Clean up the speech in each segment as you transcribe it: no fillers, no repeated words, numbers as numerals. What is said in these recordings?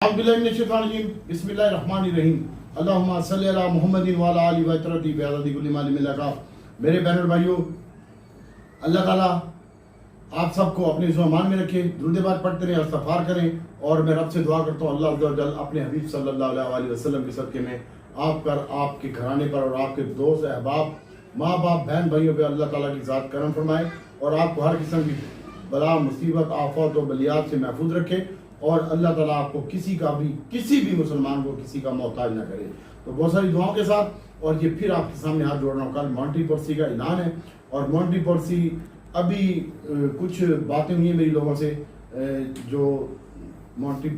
बिस्मिल्लाहिर्रहमानिर्रहीम अल्लाहुम्मा सल्ली अला मुहम्मदिन व अला आलि व तरती बिअददी कुल्ली मालिम लका। मेरे बहन और भाइयों, अल्लाह ताला आप सबको अपने ज़ुबान में रखे, दुरूद पाक पढ़ते रहें, इस्तग़फ़ार करें। और मैं रब से दुआ करता हूँ अल्लाह अज़्ज़ा व जल अपने हबीब सल्लल्लाहु अलैहि वसल्लम के सदक़े में आप पर, आपके घराने पर और आपके दोस्त अहबाब, माँ बाप, बहन भाइयों पर अल्लाह ताला की ज़ात करम फरमाए और आपको हर किस्म की बला, मुसीबत, आफत और बलियात से महफूज रखे और अल्लाह ताला आपको किसी भी मुसलमान को किसी का मोहताज ना करे। तो बहुत सारी दुआओं के साथ और ये फिर आपके सामने हाथ जोड़ रहा हूँ। कल मॉनेटरी पॉलिसी का ऐलान है और मॉनेटरी पॉलिसी अभी कुछ बातें हुई हैं मेरी लोगों से जो मॉनेटरी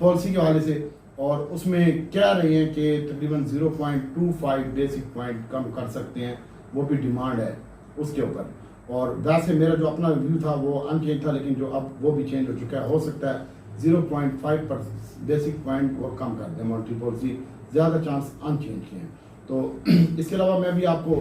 पॉलिसी के हवाले से, और उसमें कह रहे हैं कि तकरीबन 0.25 बेसिक पॉइंट कम कर सकते हैं, वो भी डिमांड है उसके ऊपर। और वैसे मेरा जो अपना व्यू था वो अनचेंज था, लेकिन जो अब वो भी चेंज हो चुका है। हो सकता है 0.5 पर बेसिक पॉइंट को कम कर दें मॉनेटरी पॉलिसी, ज़्यादा चांस अनचेंज के हैं। तो इसके अलावा मैं भी आपको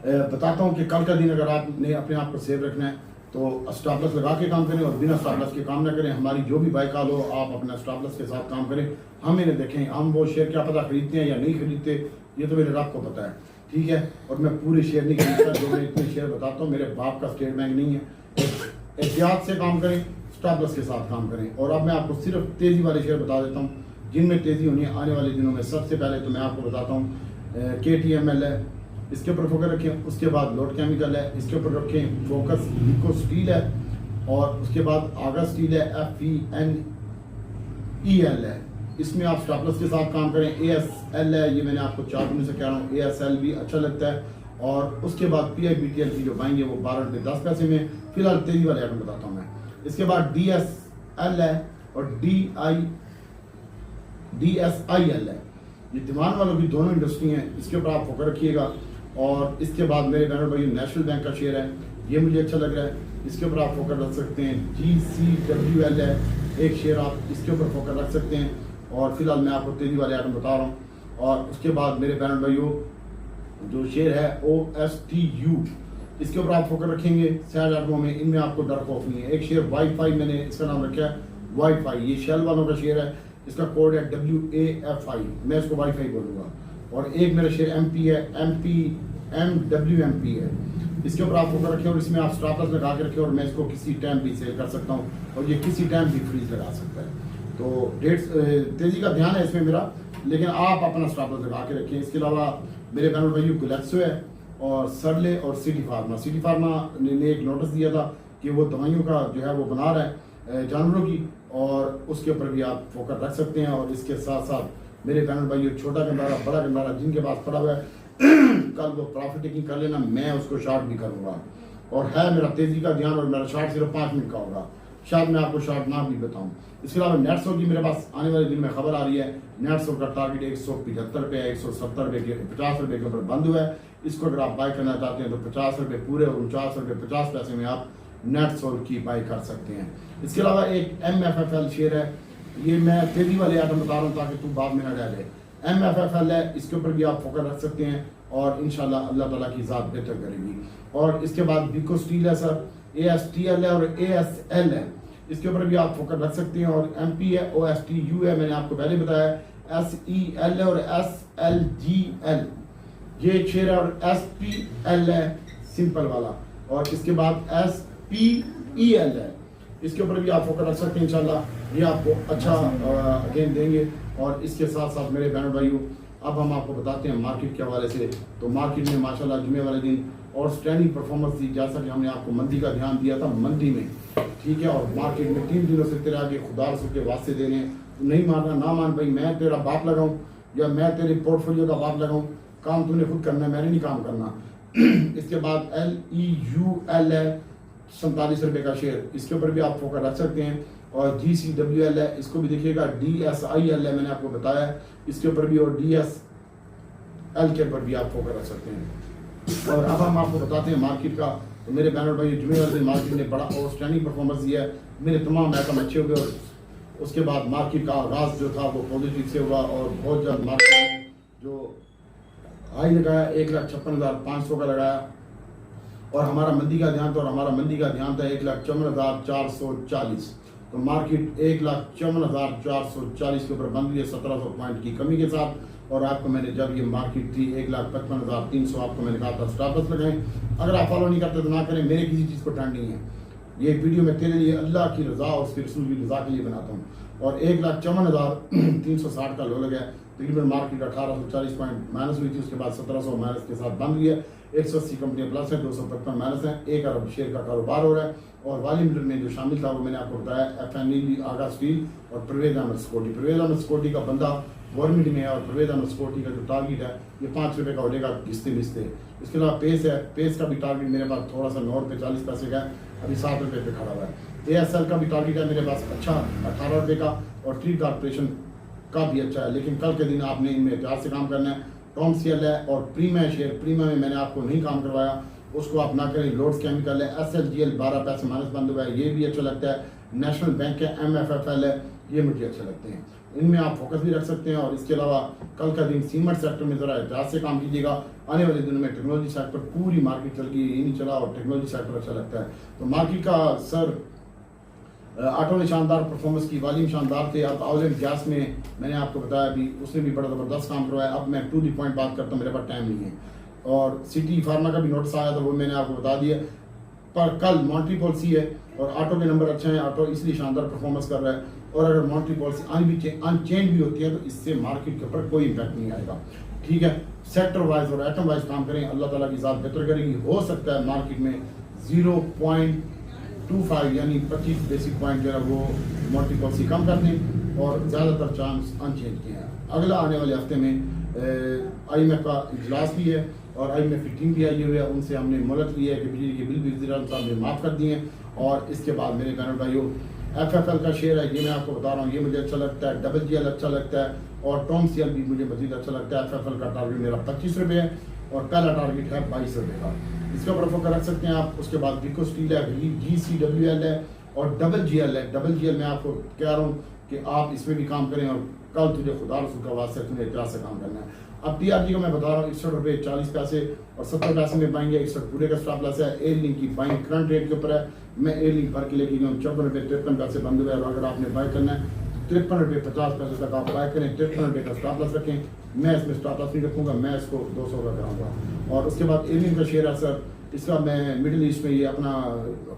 बताता हूँ कि कल का दिन अगर आपने अपने आप को सेव रखना है तो स्टॉप लॉस लगा के काम करें और बिना स्टॉप लॉस के काम ना करें। हमारी जो भी बाई कॉल हो आप अपना स्टॉप लॉस के साथ काम करें। हमें नहीं देखें हम वो शेयर क्या पता खरीदते हैं या नहीं खरीदते, ये तो मेरे रब को पता है, ठीक है। और मैं पूरे शेयर नहीं खरीदता, जो मैं इतने शेयर बताता हूँ मेरे बाप का स्टेट बैंक नहीं है। एहतियात से काम करें, स्टॉप लॉस के साथ काम करें। और अब मैं आपको सिर्फ तेज़ी वाले शेयर बता देता हूँ जिनमें तेज़ी होनी है आने वाले दिनों में। सबसे पहले तो मैं आपको बताता हूँ KTML है, इसके ऊपर फोकस रखें। उसके बाद लोड केमिकल है, इसके ऊपर रखें फोकस। इको स्टील है और उसके बाद आगा स्टील है, FVNEL है, इसमें आप स्टॉप लॉस के साथ काम करें। ASL है, ये मैंने आपको 4 दिनों से कह रहा हूँ, ASL भी अच्छा लगता है। और उसके बाद PIBTL की जो बाइंग है वो 12 रुपये 10 पैसे में। फिलहाल तेजी वाले आइटम बताता हूँ मैं। इसके बाद DSL है और DSIL है, ये दीवान वालों की दोनों इंडस्ट्री हैं, इसके ऊपर आप फोकस रखिएगा। और इसके बाद मेरे बहनों भाई नेशनल बैंक का शेयर है, ये मुझे अच्छा लग रहा है, इसके ऊपर आप फोकस रख सकते हैं। GCWL है एक शेयर, आप इसके ऊपर फोकस रख सकते हैं। और फिलहाल मैं आपको तेजी वाले आइटम बता रहा हूँ। और उसके बाद मेरे बहन भाइयों जो शेयर है OSTU, इसके ऊपर आप फोकस रखेंगे। सैड आइटमों में इनमें आपको डर खौफ नहीं है। एक शेयर वाईफाई, मैंने इसका नाम रखा है वाईफाई, ये शेल वालों का शेयर है, इसका कोड है WAFI, मैं इसको वाईफाई बोलूँगा। और एक मेरा शेयर MP है, MWMP है, इसके ऊपर आप फोकस रखें और इसमें आप स्टॉप लॉस लगा के रखें और मैं इसको किसी टाइम भी सेल कर सकता हूँ और ये किसी टाइम भी फ्रीज लगा सकता है। तो डेट्स तेज़ी का ध्यान है इसमें मेरा, लेकिन आप अपना स्टॉप लॉस लगा के रखें। इसके अलावा मेरे बहनों भाइयों ग्लैक्सो है और सरले और सिटी फार्मा ने एक नोटिस दिया था कि वो दवाइयों का जो है वो बना रहा है जानवरों की, और उसके ऊपर भी आप फोकस रख सकते हैं। और इसके साथ साथ मेरे बहन भाइयों छोटा गंदारा, बड़ा गंदारा जिनके पास पड़ा हुआ है कल वो प्रॉफिट टेकिंग कर लेना, मैं उसको शॉर्ट भी करूँगा। और है मेरा तेज़ी का ध्यान और मेरा शॉर्ट सिर्फ 5 मिनट का होगा, शायद मैं आपको शॉर्ट ना भी बताऊँ। इसके अलावा नेटसो की मेरे पास आने वाले दिन में खबर आ रही है। नेटसो का टारगेट 175 रुपये है, 170 रुपये के 50 रुपये के ऊपर बंद हुआ है। इसको अगर आप बाय करना चाहते हैं तो 50 रुपये पूरे और 49 रुपये 50 पैसे में आप नेटसोल की बाई कर सकते हैं। इसके अलावा एक MFFL शेयर है, ये मैं तेजी वाले आइटम बता रहा हूँ ताकि तू बाद में ना डाले। MFFL है, इसके ऊपर भी आप फोकस रख सकते हैं और इंशाल्लाह अल्लाह ताला की ज़ात बेहतर करेगी। और इसके बाद बिको स्टील है सर, ASTL है और ASL है, इसके ऊपर भी आप फोकस रख सकते हैं। और MP है, OSTU है, मैंने आपको पहले बताया, SEL है और SLGL ये एक शेयर है, और SPL है सिंपल वाला, और इसके बाद SPEL है, इसके ऊपर भी आप फोकस रख सकते हैं। इंशाल्लाह ये आपको अच्छा गेन देंगे। और इसके साथ साथ मेरे बहन भाइयों अब हम आपको बताते हैं मार्केट के हवाले से। तो मार्केट में माशाल्लाह जुमे वाले दिन और स्टैंडिंग परफॉर्मेंस थी, जैसा कि हमने आपको मंदी का ध्यान दिया था मंदी में, ठीक है। और मार्केट में 3 दिनों से तेरे आगे खुदा रसूल के वास्ते दे रहे हैं, तो नहीं मानना ना मान भाई, मैं तेरा बाप लगाऊं या मैं तेरे पोर्टफोलियो का बाप लगाऊं, काम तूने खुद करना है, मैंने नहीं काम करना। इसके बाद LEUL है 47 रुपये का शेयर, इसके ऊपर भी आप फोकस रख सकते हैं। और GCWL है, इसको भी देखिएगा। DSIL है, मैंने आपको बताया इसके ऊपर भी, और DSL के ऊपर भी आप फोकस रख सकते हैं। और अब हम आपको बताते हैं मार्केट का। तो मेरे बहनों भाई जुमे वाले दिन मार्केट ने बड़ा आउटस्टैंडिंग परफॉर्मेंस दिया है, मेरे तमाम आइटम अच्छे हो गए। और उसके बाद मार्केट का आगाज़ जो था वो पॉजिटिव से हुआ और बहुत जल्द मार्केट में जो हाई लगाया 1,56,500 का लगाया और हमारा मंदी का ध्यान था 1,54,440। तो मार्केट 1,54,440 के ऊपर बंद हुई है 1700 पॉइंट की कमी के साथ। और आपको मैंने जब ये मार्केट थी 1,55,300 आपको मैंने कहा था स्टॉप लॉस लगाएं। अगर आप फॉलो नहीं करते तो ना करें, मेरे किसी चीज़ को ट्रेंड नहीं है। ये वीडियो मैं तेरे लिए अल्लाह की रज़ा और उसके रसूल की रज़ा के लिए बनाता हूँ। और 1,54,360 का लो लगा है, तकरीबन मार्केट 1840 पॉइंट माइनस हुई थी, उसके बाद 1700 माइनस के साथ बंद हुई है। 180 कंपनियां प्लस है, 255 माइनस है, 1 अरब शेयर का कारोबार हो रहा है। और वॉल्यूम लीडर में जो शामिल था वो मैंने आपको बताया FNE आगा स्टील और परवेज अहमद सिक्योरिटी। परवेज अहमद सिक्योरिटी का बंदा गवर्नमेंट में है और परवेज अहमद सिक्योरिटी का जो टारगेट है ये 5 रुपये का हो जाएगा घिसते घिसते। इसके अलावा पेस है, पेस का भी टारगेट मेरे पास थोड़ा सा 9 रुपये 40 पैसे का है, अभी 7 रुपये पे खड़ा हुआ है। ASL का भी टारगेट है मेरे पास अच्छा 18 रुपये का, और ट्री कॉर्पोरेशन का भी अच्छा है, लेकिन कल के दिन आपने इनमें एहतियात से काम करना है। टॉमसीएल है और प्रीमिया शेयर, प्रीमिया में मैंने आपको नहीं काम करवाया, उसको आप ना करें। लोड्स केमिकल है, SLGL 12 पैसे माइनस बंद हुआ है, ये भी अच्छा लगता है। नेशनल बैंक है, MFFL है, ये मुझे अच्छे लगते हैं, इनमें आप फोकस भी रख सकते हैं। और इसके अलावा कल का दिन सीमेंट सेक्टर में ज़रा एहतियात से काम कीजिएगा। आने वाले दिनों में टेक्नोलॉजी सेक्टर पूरी मार्केट चल गई, ये नहीं चला और टेक्नोलॉजी सेक्टर अच्छा लगता है। तो मार्केट का सर ऑटो ने शानदार परफॉर्मेंस की, वॉल्यूम शानदार थे। अब ऑयल एंड गैस में मैंने आपको बताया अभी, उसने भी बड़ा ज़बरदस्त काम करवाया। अब मैं टू दी पॉइंट बात करता हूँ, मेरे पास टाइम नहीं है। और सिटी फार्मा का भी नोटिस आया था, वो मैंने आपको बता दिया। पर कल मॉनेटरी पॉलिसी है और ऑटो के नंबर अच्छे हैं, ऑटो इसलिए शानदार परफॉर्मेंस कर रहा है। और अगर मॉनेटरी पॉलिसी अनचेंज भी होती है तो इससे मार्केट के ऊपर कोई इम्पैक्ट नहीं आएगा। ठीक है, सेक्टर वाइज और आइटम वाइज काम करें, अल्लाह ताला की ज़ात बेहतर करेगी। हो सकता है मार्केट में 0.25 यानी 25 बेसिक पॉइंट जो है वो मॉनेटरी पॉलिसी कम कर दें, और ज़्यादातर चांस अनचेंज के हैं। अगला आने वाले हफ्ते में IMF का इजलास भी है और IMF की टीम भी आई हुई है, उनसे हमने मोहलत ली है कि बिजली के बिल भी वज़ीर आज़म साहब ने माफ़ कर दिए हैं। और इसके बाद मेरे बहनों भाइयों FFL का शेयर है, ये मैं आपको बता रहा हूँ, ये मुझे अच्छा लगता है। WGL अच्छा लगता है और टॉमसीएल भी मुझे मजीद अच्छा लगता है। FFL का टारगेट मेरा 25 रुपये है और पहला टारगेट है 22 रुपये का, इसके ऊपर फोकस रख सकते हैं आप। उसके बाद विको स्टील है, GCWL है और WGL है। WGL मैं आपको कह रहा हूँ कि आप इसमें भी काम करें और कल तुझे खुदा रसूल का वास्ते तुम्हें एहतियात से काम करना है। अब TRG को मैं बता रहा हूँ 61 रुपये 40 पैसे और 70 पैसे में बाएंगे। 61 पूरे का स्टॉप लॉस है। एयर लिंक की बाइंग करंट रेट के ऊपर है, मैं एयर लिंक भर के लेके गया हूँ 54 रुपये 53 पैसे बंद हुए। और अगर आपने बाय करना है 53 रुपये 50 पैसे तक आप बाय करें, 53 रुपये का स्टॉप लॉस रखें। मैं इसमें स्टॉप लॉस नहीं रखूँगा, मैं इसको 200 का कराऊँगा। और उसके बाद एयर लिंक का शेयर है सर, इसका मैं मिडिल ईस्ट में ये अपना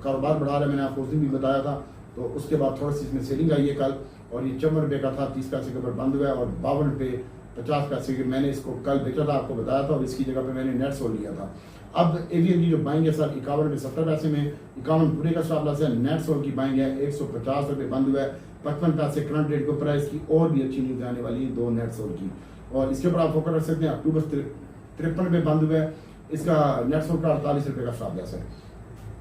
कारोबार बढ़ा रहा है, मैंने आपको उस दिन भी बताया था। तो उसके बाद थोड़ी सी इसमें सेलिंग आई है कल, और ये 54 रुपये का था, 30 पैसे के ऊपर बंद हुआ है। और 52 रुपये 50 पैसे के मैंने इसको कल बेचा था, आपको बताया था, और इसकी जगह पे मैंने नेट सोल लिया था। अब AVL की जो बाइंग है सर 51 रुपये 70 पैसे में, 51 पूरे का स्टॉप लॉस है। नेट सोल की बाइंग है 150 रुपये बंद हुआ है, 55 पैसे करंट रेट के ऊपर है। इसकी और भी अच्छी न्यूज आने वाली है 2 नेट सोल की, और इसके ऊपर आप फोकस रख सकते हैं। अक्टूबर 53 रुपये बंद हुआ है, इसका नेट सोल का 48 रुपये का स्टॉप लॉस है।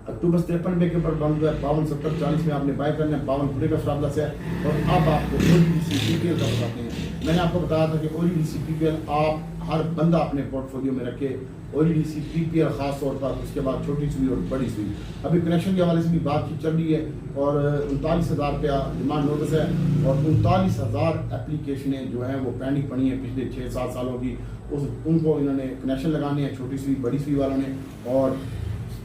अक्टूबर 53 रुपये के ऊपर बंद हुआ है, 52 70 40 में आपने बाय करना है, 52 पूरे का स्टॉप लॉस है। और अब आपको OGDC PPL का बताते हैं। मैंने आपको बताया था कि OGDC PPL आप हर बंदा अपने पोर्टफोलियो में रखे। OGDC PPL खास तौर पर, उसके बाद छोटी सुई और बड़ी सुई। अभी कनेक्शन के हवाले से भी बातचीत चल रही है और 39,000 रुपया डिमांड नोटिस है और 39,000 एप्लीकेशनें जो हैं वो पेंडिंग पड़ी हैं पिछले 6-7 सालों की। उनको इन्होंने कनेक्शन लगाने हैं, छोटी सुई बड़ी सुई वालों ने, और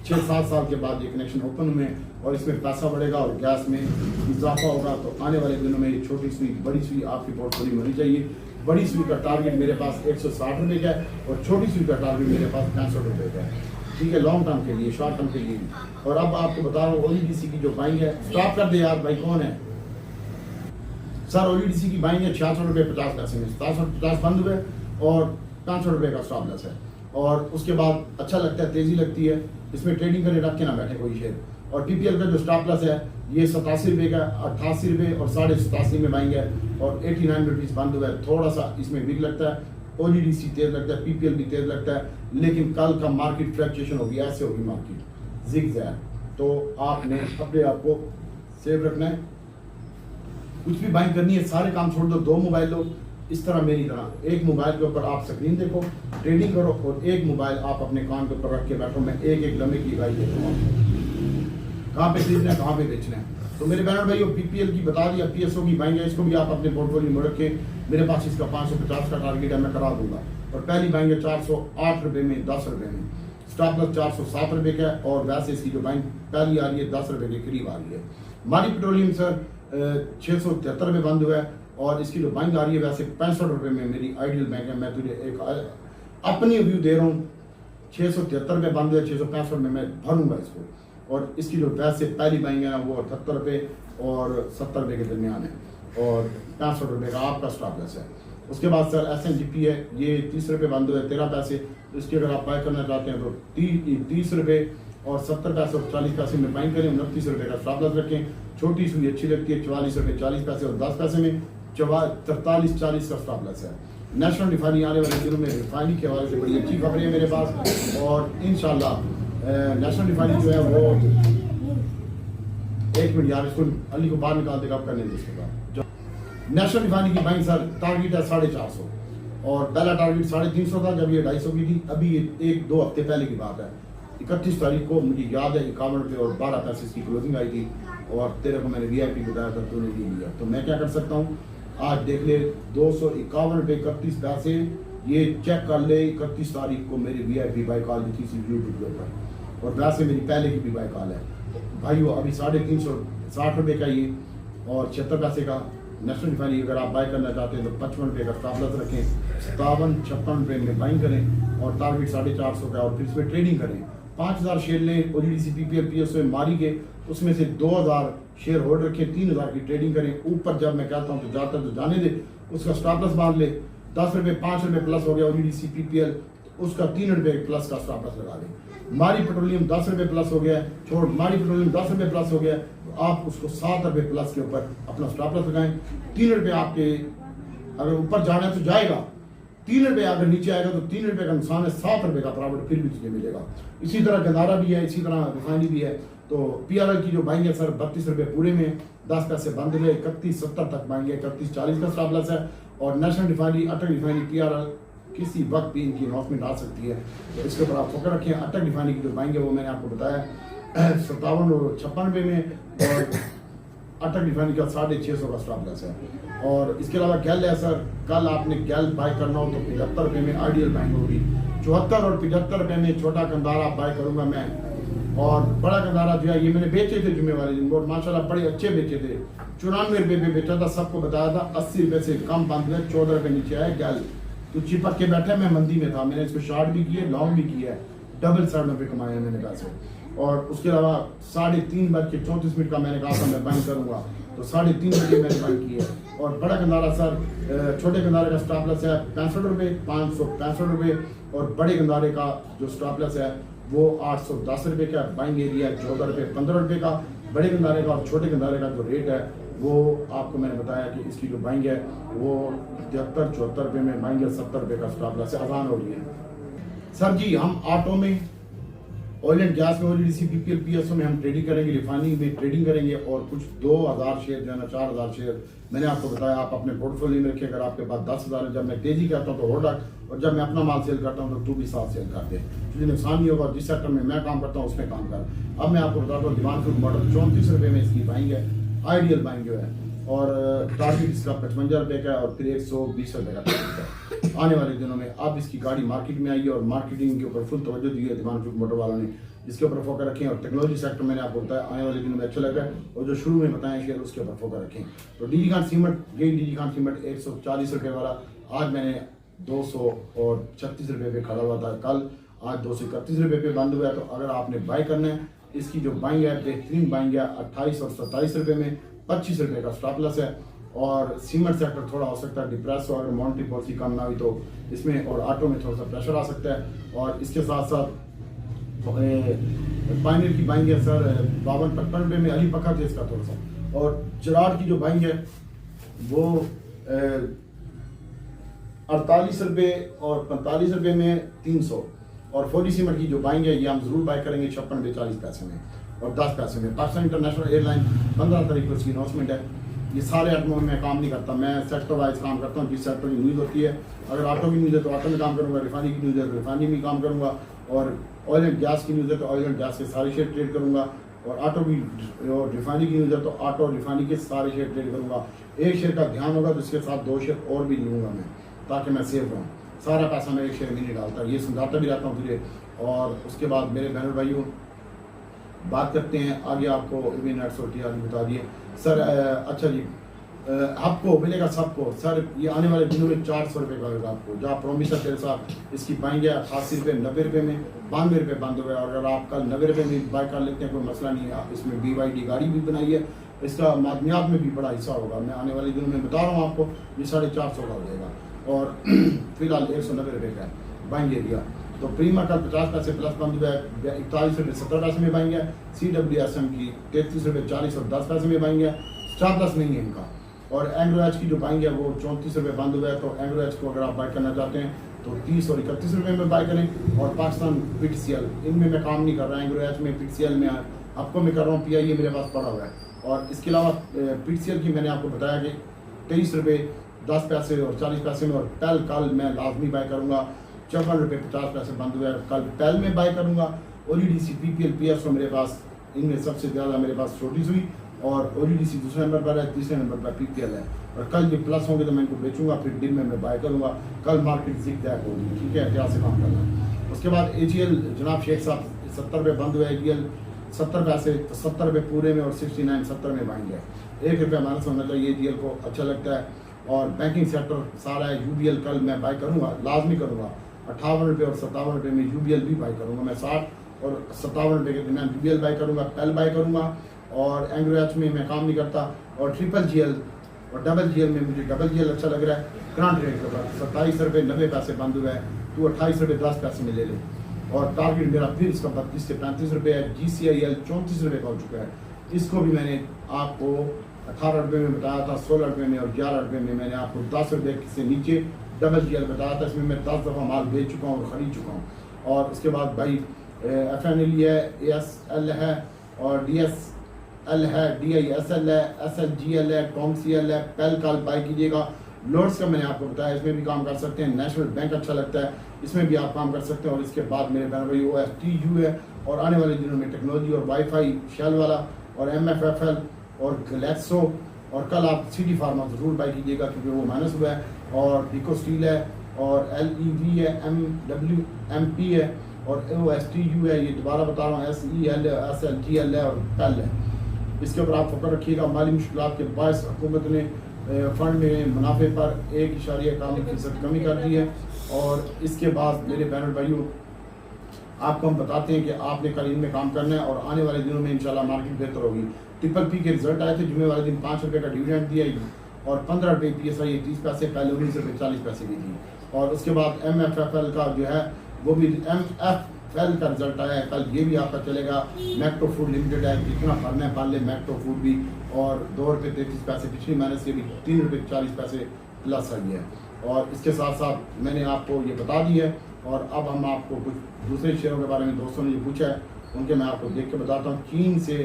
6-7 साल के बाद ये कनेक्शन ओपन हुए और इसमें पैसा बढ़ेगा और गैस में इजाफा होगा। तो आने वाले दिनों में ये छोटी सुई बड़ी सुई आपकी पोर्टफोलियो में होनी चाहिए। बड़ी सुई का टारगेट मेरे पास 160 रुपये का है और छोटी सुई का टारगेट मेरे पास 65 रुपये का है। ठीक है, लॉन्ग टर्म के लिए, शॉर्ट टर्म के लिए। और अब आपको बता रहा हूँ OGDC की जो बाइंग है, स्टॉप कर दे यार भाई, कौन है सर? OGDC की बाइंग है 66 रुपये 50 पैसे में, 750 बंद हुए और 65 रुपये का स्टॉप लॉस है। और उसके बाद अच्छा लगता है, तेजी लगती है, इसमें ट्रेडिंग करने रख के ना बैठे कोई शेयर। और PPL का जो स्टॉप लॉस है ये 87 रुपये का, 88 रुपये और 87.5 में बाइंग है और 89 रुपीज़ बंद हुआ है। थोड़ा सा इसमें वीक लगता है, OGDC तेज लगता है, PPL भी तेज लगता है, लेकिन कल का मार्केट फ्लक्चुएशन होगी, ऐसे होगी मार्केट ज़िगज़ैग। तो आपने अपने आप को सेव रखना है, कुछ भी बाइंग करनी है सारे काम छोड़ दो, 2 मोबाइल लो, इस तरह मेरी तरह एक मोबाइल के ऊपर आप स्क्रीन देखो, ट्रेडिंग करो, और एक मोबाइल आप अपने कान के ऊपर रख के बैठो। मैं एक लम्बे की गाई देखूँ कहाँ पे खरीदना है, कहाँ पे बेचना है। तो मेरे बहनों भाइयों PPL की बता दी, PSO की बाइंग है, इसको भी आप अपने पोर्टफोलियो में रखें। मेरे पास इसका 550 का टारगेट है, मैं करा दूंगा। और पहली बाइंग है 408 रुपये में 10 रुपये में, स्टॉप लॉस 407 रुपये का है। और वैसे इसकी जो बाइंग पहली आ रही है 10 रुपये के करीब आ रही है। मारी पेट्रोलियम सर 673 में बंद हुआ है। और इसकी जो बाइंग आ रही है वैसे 65 रुपये में मेरी आइडियल बैंक है। मैं तुझे एक अपनी व्यू दे रहा हूँ, 673 में बंद है, 665 में मैं भरूंगा इसको। और इसकी जो वैसे पहली बाइंग है वो 78 रुपये और 70 रुपये के दरमियान है, और 65 रुपये का आपका स्टॉप लॉस है। उसके बाद सर SNGP है, ये 30 रुपये बंद हुए 13 पैसे। इसके अगर आप बाय करना चाहते हैं तो 30 रुपये और 70 पैसे और 40 पैसे में बाइंग करें, 29 रुपये का स्टॉप लॉस रखें। छोटी सुई अच्छी लगती है, 44 रुपये 40 पैसे और 10 पैसे में 43-40 का स्टॉप लॉस है। नेशनल रिफाइनरी आने वाले दिनों में रिफाइनरी के हवाले से बड़ी अच्छी खबरें हैं मेरे पास, और इंशाल्लाह नेशनल रिफाइनरी जो है वो 1 मिनट यार, इसको अली को बाहर निकाल देगा, आप करने दे इसके बाद। नेशनल रिफाइनरी की बाइंग सर टारगेट है 450, और पहला टारगेट 350 था जब ये 250 की थी। अभी ये 1-2 हफ्ते पहले की बात है, 31 तारीख को मुझे याद है 51 रुपये और 12 पैसे इसकी क्लोजिंग आई थी, और तेरे को मैंने VIP बताया था, तूने नहीं लिया। तो मैं क्या कर सकता हूँ, आज देख ले 251 रुपये 31 पैसे, ये चेक कर ले 31 तारीख को मेरी VIP बाई कॉल दी थी यूट्यूब के ऊपर, और वैसे मेरी पहले की भी बाई कॉल है भाई। वो अभी 360 रुपये का ये और 76 पैसे का नेशनल रिफाइनरी अगर आप बाय करना चाहते हैं तो 55 रुपये का स्टॉप लॉस रखें, 57-56 रुपये में बाइंग करें, और टारगेट 450 का, और फिर इसमें ट्रेडिंग करें। 5000 शेयर लें OGDC PPL PSO में मारी के, उसमें से 2000 शेयर होल्ड रखें, 3000 की ट्रेडिंग करें। ऊपर जब मैं कहता हूँ तो जाता तो जाने दे, उसका स्टॉप लॉस बांध ले। 10 रुपये 5 रुपये प्लस हो गया OGDC PPL, उसका 3 रुपये प्लस का स्टॉप लॉस लगा दें। मारी पेट्रोलियम 10 रुपये प्लस हो गया, छोड़ मारी पेट्रोलियम 10 रुपये प्लस हो गया, तो आप उसको 7 रुपये प्लस के ऊपर अपना स्टॉप लॉस लगाएं। 3 रुपये आपके अगर ऊपर जाना है तो जाएगा, 3 रुपये अगर नीचे आएगा तो 3 रुपये का नुकसान है, 7 रुपये का प्रॉफिट फिर भी तुझे मिलेगा। इसी तरह गंदारा भी है, इसी तरह रिफाइनरी भी है। तो PRL की जो बाइंग है सर 32 रुपये पूरे में, 10 पैसे बंद हुए, 31.70 तक बाइंग है, 31.40 का स्टॉप लॉस है। और नेशनल रिफाइनरी, अटक रिफाइनरी, PRL किसी वक्त भी इनकी अनाउंसमेंट आ सकती है, तो इसके ऊपर आप फोकस रखें। अटक रिफाइनरी की जो बाइंग है वो मैंने आपको बताया 57 और 56 रुपये में, और अटक रिफाइनरी का 650 का स्टॉप लॉस है। और इसके अलावा गैल है सर, कल आपने गैल बाय करना हो तो 75 रुपये में आइडियल बाइंग होगी, 74 और 75 रुपये में छोटा कंदारा बाय करूंगा मैं। और बड़ा कंदारा जो है ये मैंने बेचे थे जुम्मे वाले दिन, और माशाल्लाह बड़े अच्छे बेचे थे, 94 रुपये में बेचा था, सबको बताया था। 80 रुपये से कम बंद है, 14 रुपये नीचे आया गैल। तो चिपक के बैठे, मैं मंदी में था, मैंने इसको शॉर्ट भी किए, लॉन्ग भी किया है, डबल 7 रुपये कमाए हैं मैंने पैसे। और उसके अलावा 3:34 का मैंने कहा था मैं बाइंग करूंगा, तो 3:30 बजे मैंने बाइंग की है। और बड़ा गंदारा सर, छोटे गंदारे का स्टॉप लॉस है 65 रुपये, 565 रुपये, और बड़े गंदारे का जो स्टॉप लॉस है वो 810 रुपये का। बाइंग एरिया 14 रुपये 15 रुपये का बड़े गंदारे का, और छोटे गंदारे का जो रेट है वो आपको मैंने बताया कि इसकी जो बाइंग है वो 73-74 रुपये में बाइंग है, 70 रुपये का स्टॉप लॉस है। आसान हो रही है सर जी। हम ऑटो में, ऑयल एंड गैस में, OGDC PPL PSO में हम ट्रेडिंग करेंगे, रिफाइनरी में ट्रेडिंग करेंगे, और कुछ 2000 शेयर जो है ना 4000 शेयर मैंने आपको बताया आप अपने पोर्टफोलियो में रखें। अगर आपके पास 10,000 है, जब मैं तेजी करता हूँ तो होल्ड रख, और जब मैं अपना माल सेल करता हूँ तो तू भी साथ सेल कर दे, तुझे नुकसान नहीं होगा। जिस सेक्टर में मैं काम करता हूँ उसमें काम कर। अब मैं आपको बताता हूँ दीवान फूड मॉडल 34 रुपये में इसकी बाइंग है, आइडियल बाइंग जो है, और टारगेट इसका 55 रुपये का है, और फिर 120 रुपये का टारगेट है। आने वाले दिनों में अब इसकी गाड़ी मार्केट में आई है, और मार्केटिंग के ऊपर फुल तवज्जो दी है दीवान फूड मोटर वालों ने, इसके ऊपर फोकस रखें। और टेक्नोलॉजी सेक्टर मैंने आपको बताया आने वाले दिनों में अच्छा लगा है, और जो शुरू में बताएं शेयर उसके ऊपर फोकस रखें। तो DG खान सीमेंट, यही DG खान सीमेंट 140 रुपये वाला आज मैंने 236 रुपये पे खड़ा हुआ था कल, आज 231 रुपये पे बंद हुआ है। तो अगर आपने बाय करना है, इसकी जो बाइंग है बेहतरीन बाइंग है, 28 और 27 रुपये में, 25 रुपये का स्टॉप लॉस है। और सीमेंट सेक्टर थोड़ा हो सकता है डिप्रेस हो, अगर मॉनेटरी पॉलिसी कम ना हुई तो इसमें, और ऑटो में थोड़ा सा प्रेशर आ सकता है। और इसके साथ साथ पाइनियर की बाइंग है सर 52-55 रुपये में, अली पका थे इसका थोड़ा सा। और जराड की जो बाइंग है वो 48 रुपये और 45 रुपये में 300। और फौजी सीमेंट की जो बाइंग है ये हम जरूर बाय करेंगे 56 रुपये 40 पैसे में और 10 पैसे में। पाकिस्तान इंटरनेशनल एयरलाइन 15 तारीख को इसकी अनाउंसमेंट है। ये सारे आइटमों में मैं काम नहीं करता, मैं सेक्टर वाइज काम करता हूँ। जिस सेक्टर की न्यूज़ होती है, अगर ऑटो की न्यूज़ है तो ऑटो में काम करूँगा, रिफाइनरी की न्यूज़ है तो रिफाइनरी में काम करूँगा, और ऑयल एंड गैस की न्यूज़ है तो ऑयल एंड गैस के सारे शेयर ट्रेड करूँगा, और ऑटो की और रिफाइनरी की न्यूज़ है तो ऑटो और रिफाइनरी के सारे शेयर ट्रेड करूँगा। एक शेयर का ध्यान होगा तो इसके साथ 2 शेयर और भी लूँगा मैं, ताकि मैं सेफ रहूँ। सारा पैसा मैं एक शेयर में नहीं डालता, ये समझाता भी रहता हूँ तुझे। और उसके बाद मेरे बहन भाइयों, बात करते हैं आगे। आपको इमिनेट्स और टीआर बता दिए सर। अच्छा जी, आपको मिलेगा सबको सर, ये आने वाले दिनों में 400 रुपये का होगा आपको। जहाँ प्रोमिसर तेरे साथ इसकी पाएंगे 88 रुपये, 90 रुपये में, 92 रुपये बंद हुआ है। और अगर आप कल 90 रुपये में बाय कर लेते हैं कोई मसला नहीं है। इसमें BYD गाड़ी भी बनाई है, इसका मादनियात में भी बड़ा हिस्सा होगा। मैं आने वाले दिनों में बता रहा हूँ आपको, ये 450 का हो जाएगा। और फिलहाल 190 रुपये का बाइंग एरिया। तो प्रीमा कल 50 पैसे प्लस बंद हुआ है, 41 रुपये 70 पैसे में बाइंग है। CWSM की 33 रुपये 40 और 10 पैसे में बाइंग है, स्टार प्लस नहीं है इनका। और एंग्रो एच की जो बाइंग है वो 34 रुपये बंद हुआ है। तो एंग्रो एच को अगर आप बाय करना चाहते हैं तो 30 और 31 रुपये में बाय करें। और पाकिस्तान PTCL, इनमें मैं काम नहीं कर रहा, एंग्रो एच में, PTCL में आपको मैं कर रहा हूँ। PIA मेरे पास पड़ा हुआ है। और इसके अलावा PTCL की मैंने आपको बताया कि 23 रुपये 10 पैसे और 40 पैसे में। और पेल कल मैं लाजमी बाय करूँगा, 54 रुपये 50 पैसे बंद हुआ है, कल पेल में बाय करूँगा। OGDC PPL PSO मेरे पास, इनमें सबसे ज़्यादा मेरे पास छोटी सुई। और OGDC दूसरे नंबर पर है, तीसरे नंबर पर PPL है। और कल ये प्लस होंगे तो मैं इनको बेचूंगा, फिर दिन में मैं बाय करूंगा। कल मार्केट ज़िग-ज़ैग होगी, ठीक है, एहतियात से काम करना। उसके बाद AGL जनाब शेख साहब 70 रुपये बंद हुआ है। AGL 70 पैसे, तो 70 रुपये पूरे में और 69 70 में बाएंगे। 1 रुपया माइनस होना चाहिए, AGL को अच्छा लगता है। और बैंकिंग सेक्टर सारा है। UBL कल मैं बाय करूँगा, लाजमी करूँगा। 58 रुपये और 57 रुपये में UBL भी बाय करूँगा। मैं 60 और 57 रुपये के दरमियान UBL बाय करूँगा, पेल बाय करूँगा। और एंग्रो एच में मैं काम नहीं करता। और ट्रिपल GL और डबल GL में मुझे डबल GL अच्छा लग रहा है। करंट रेट के बाद 27 रुपये 90 पैसे बंद हुआ है, तो 28 रुपये 10 पैसे में ले ले। और टारगेट मेरा फिर इसका 32 से 35 रुपये है। GCIL 34 रुपये का हो चुका है। इसको भी मैंने आपको 18 रुपये में बताया था, 16 रुपये में और 11 रुपये में मैंने आपको 10 रुपये से नीचे डबल GL बताया था। इसमें मैं 10 दफ़ा माल बेच चुका हूँ और ख़रीद चुका हूँ। और उसके बाद भाई FNL है, ASL है और DSL है, DISL है, SLGL है, TOMCL है। पेल कल बाय कीजिएगा। लोड्स का मैंने आपको बताया, इसमें भी काम कर सकते हैं। नेशनल बैंक अच्छा लगता है, इसमें भी आप काम कर सकते हैं। और इसके बाद मेरे बहन भाई OSTU है। और आने वाले दिनों में टेक्नोलॉजी और वाईफाई शेल वाला और MFFL और गैलेक्सो। और कल आप CD फार्मा ज़रूर बाय कीजिएगा क्योंकि वो माइनस हुआ है। और बिको स्टील है और LEV है, MWMP है और OSTU है। ये दोबारा बता रहा हूँ, SEL है, SLGL है और पेल है। इसके ऊपर आप फोकस रखिएगा। माली मुश्किलात के बायस हुकूमत ने फंड में मुनाफे पर 1.1% कमी कर दी है। और इसके बाद मेरे बहन भाइयों, आपको हम बताते हैं कि आपने कल इनमें काम करना है और आने वाले दिनों में इंशाल्लाह मार्केट बेहतर होगी। PPP के रिजल्ट आए थे, जुमे वाले दिन 5 रुपये का डिविडेंड दिया और 15 रुपये PSI 30 पैसे, पहले 19 रुपये 40 पैसे की थी। और उसके बाद MFFL का जो है वो भी MFL का रिजल्ट आया है कल, ये भी आपका चलेगा। मैक्रो फूड लिमिटेड है, कितना भरना है पाले मैक्रो फूड भी। और 2 रुपये 33 पैसे पिछली महीने से भी 3 रुपये 40 पैसे प्लस आई है। और इसके साथ साथ मैंने आपको ये बता दी है। और अब हम आपको कुछ दूसरे शेयरों के बारे में दोस्तों ने जो पूछा है उनके मैं आपको देख के बताता हूँ। चीन से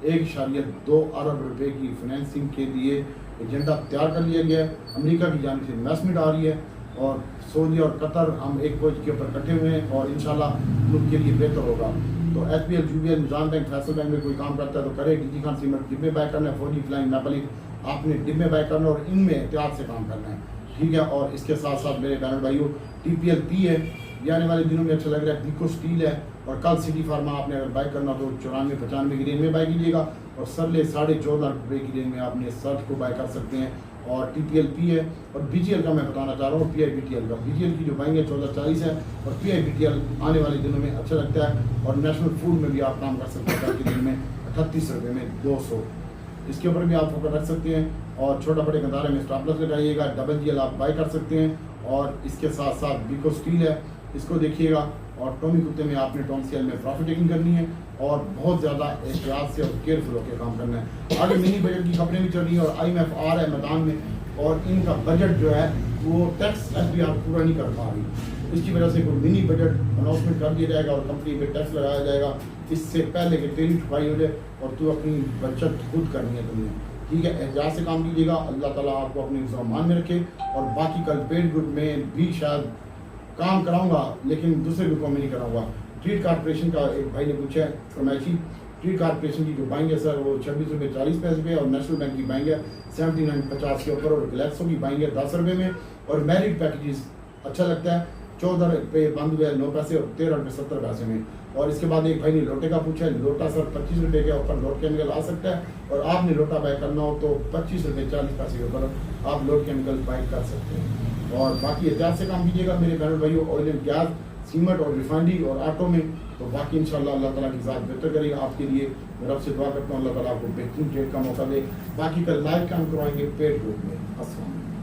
1.2 अरब रुपए की फाइनेंसिंग के लिए एजेंडा तैयार कर लिया गया है। अमेरिका की जानिब से इन्वेस्टमेंट आ रही है और सऊदी और कतर हम एक बोझ के ऊपर इकट्ठे हुए हैं और इंशाल्लाह मुल्क के लिए बेहतर होगा। तो SBL, UBL, निजाम बैंक, फैसल बैंक में कोई काम करता है तो करे। DG खान सीमेंट डिब्बे बाय करना है, 4G फ्लाइंग मैपली आपने डिब्बे बाय करना और इनमें एहतियात से काम करना है, ठीक है। और इसके साथ साथ मेरे बहन भाइयों TPLP है, ये आने वाले दिनों में अच्छा लग रहा है। बिको स्टील है और कल CD फार्मा आपने अगर बाय करना तो 94-95 की रेंज में बाय कीजिएगा। और सरले 14.5 रुपये की रेंज में आपने सर्च को बाय कर सकते हैं। और TPLP है। और BGL का मैं बताना चाह रहा हूँ, PIBTL का। BGL की जो बाइंग है 1440 है और PIBTL आने वाले दिनों में अच्छा लगता है। और नेशनल फूड में भी आप काम कर सकते हैं, कल के दिन में 38 रुपये में 200, इसके ऊपर भी आप फोकस रख सकते हैं। और छोटा बड़े गंदारे में स्टॉप लॉस लगाइएगा। डबल GL आप बाय कर सकते हैं। और इसके साथ साथ बिको स्टील है, इसको देखिएगा। और टॉमी कुत्ते में आपने TOMCL में प्रॉफिट टेकिंग करनी है और बहुत ज़्यादा एहतियात से और केयरफुल होकर काम करना है। आगे मिनी बजट की खबरें भी चल रही हैं और IMF आ रहा है मैदान में और इनका बजट जो है वो टैक्स SBR पूरा नहीं कर पा रही। इसकी वजह से कोई मिनी बजट अनाउंसमेंट कर दिया जाएगा और कंपनी पे टैक्स लगाया जाएगा इससे पहले कि तेरी छुपाई हो जाए और तू अपनी बचत खुद करनी है तुमने, ठीक है। एहतियात से काम कीजिएगा। अल्लाह ताला आपको अपने मान में रखे। और बाकी कल पेड ग्रुप में भी शायद काम कराऊंगा लेकिन दूसरे ग्रुपों में नहीं कराऊंगा। ट्रीट कॉर्पोरेशन का एक भाई ने पूछा है फरमाइशी, ट्रीट कॉर्पोरेशन की जो बाइंग है सर वो 26 रुपये 40 पैसे पे और नेशनल बैंक की बाइंग है 79.50 के ऊपर और गैलेक्सो की बाइंग है 10 रुपये में। और मेरिट पैकेजेस अच्छा लगता है 14 पे बंद हुआ 9 पैसे और 13 रुपये 70 पैसे में। और इसके बाद एक भाई ने लोटे का पूछा, लोटा सर 25 रुपये के ऊपर लोट केमिकल आ सकता है, और आपने लोटा बाय करना हो तो 25 रुपये 40 पैसे के ऊपर आप लोट केमिकल बाय कर सकते हैं। और बाकी एहतियात से काम कीजिएगा मेरे बहन भाइयों, ऑयल एंड गैस, सीमेंट और रिफाइनरी और ऑटो में। तो बाकी इंशाल्लाह अल्लाह ताला की ज़ात बेहतर करेगा आपके लिए। मैं रब से दुआ करता हूँ अल्लाह ताला आपको बेहतरीन ट्रेड का मौका दे। बाकी कल लाइव काम करवाएंगे पेड ग्रुप में। अस्सलाम वालेकुम।